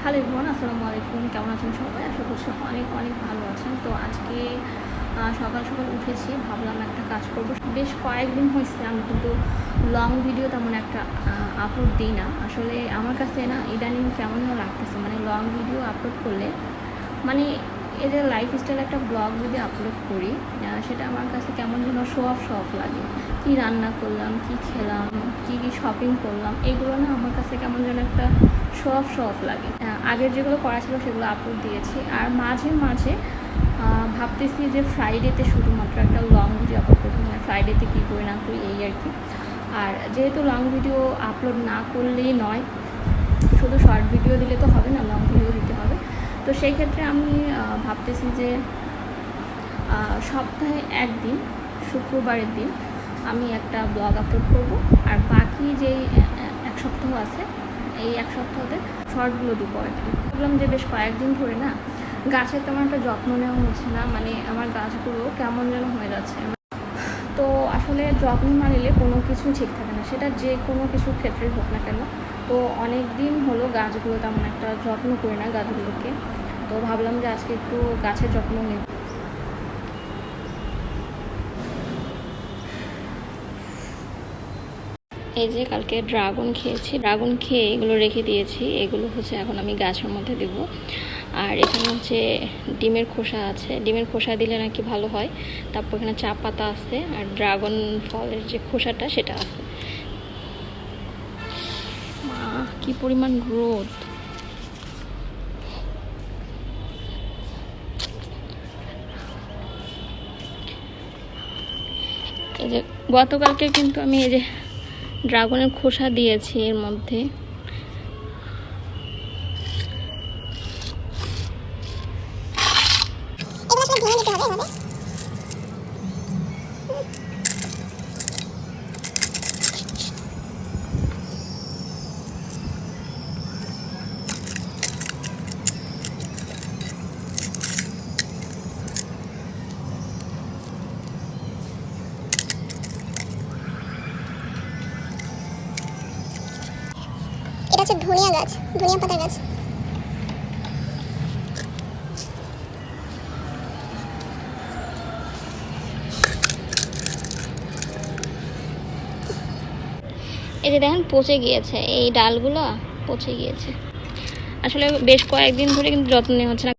Hello everyone, আসসালামু আলাইকুম। কেমন আছেন সবাই? আশা করছি অনেক অনেক ভালো আছেন। তো আজকে সকাল সকাল উঠেছি, ভাবলাম একটা কাজ করব। বেশ কয়েকদিন হয়েছে আমি কিন্তু লং ভিডিও তেমন একটা আপলোড দিই না। আসলে আমার কাছে না ইদানিং কেমন লাগতেছে, মানে লং ভিডিও আপলোড করলে মানে এই যে লাইফস্টাইল একটা ব্লগ যদি আপলোড করি সেটা আমার কাছে কেমন যেন শো অফ লাগে। কী রান্না করলাম, কি খেলাম, কী শপিং করলাম, এগুলো না আমার কাছে কেমন যেন একটা শো অফ লাগে। আগের যেগুলো করা ছিল সেগুলো আপলোড দিয়েছি, আর মাঝে মাঝে ভাবতেছি যে ফ্রাইডেতে শুধুমাত্র একটা লং ভিডিও আপলোড করবো, মানে ফ্রাইডেতে কী করি না করি এই আর কি। আর যেহেতু লং ভিডিও আপলোড না করলেই নয়, শুধু শর্ট ভিডিও দিলে তো হবে না, লং ভিডিও দিতে হবে। তো সেই ক্ষেত্রে আমি ভাবতেছি যে সপ্তাহে একদিন, শুক্রবারের দিন আমি একটা ব্লগ আপলোড করব, আর বাকি যেই এক সপ্তাহ আছে এই এক সপ্তাহতে শর্টগুলো দিব আর কি। ভাবলাম যে বেশ কয়েকদিন ধরে না গাছের তেমন একটা যত্ন নেওয়া হচ্ছে না, মানে আমার গাছগুলো কেমন যেন হয়ে যাচ্ছে। তো আসলে যত্ন না নিলে কোনো কিছু ঠিক থাকে না, সেটা যে কোনো কিছুর ক্ষেত্রে হোক না কেন। তো অনেক দিন হলো গাছগুলো তেমন একটা যত্ন করি না গাছগুলোকে। তো ভাবলাম যে আজকে একটু গাছের যত্ন নেব। এই যে কালকে ড্রাগন খেয়েছি, ড্রাগন খেয়ে এগুলো রেখে দিয়েছি, এগুলো হচ্ছে এখন আমি গাছের মধ্যে দেব। আর এখানে হচ্ছে ডিমের খোসা আছে, ডিমের খোসা দিলে নাকি ভালো হয়। তারপর এখানে চা পাতা আছে, আর ড্রাগন ফলের যে খোসাটা সেটা আছে। মা কি পরিমাণ রোদ! এই যে গতকালকে কিন্তু আমি এই যে ড্রাগনের খোসা দিয়েছি এর মধ্যে। এটা হচ্ছে ধনিয়া গাছ, ধনিয়া পাতা গাছ। এই যে দেখেন পচে গিয়েছে, এই ডালগুলো পচে গিয়েছে। আসলে বেশ কয়েকদিন ধরে কিন্তু যত্ন নেওয়া হচ্ছে না।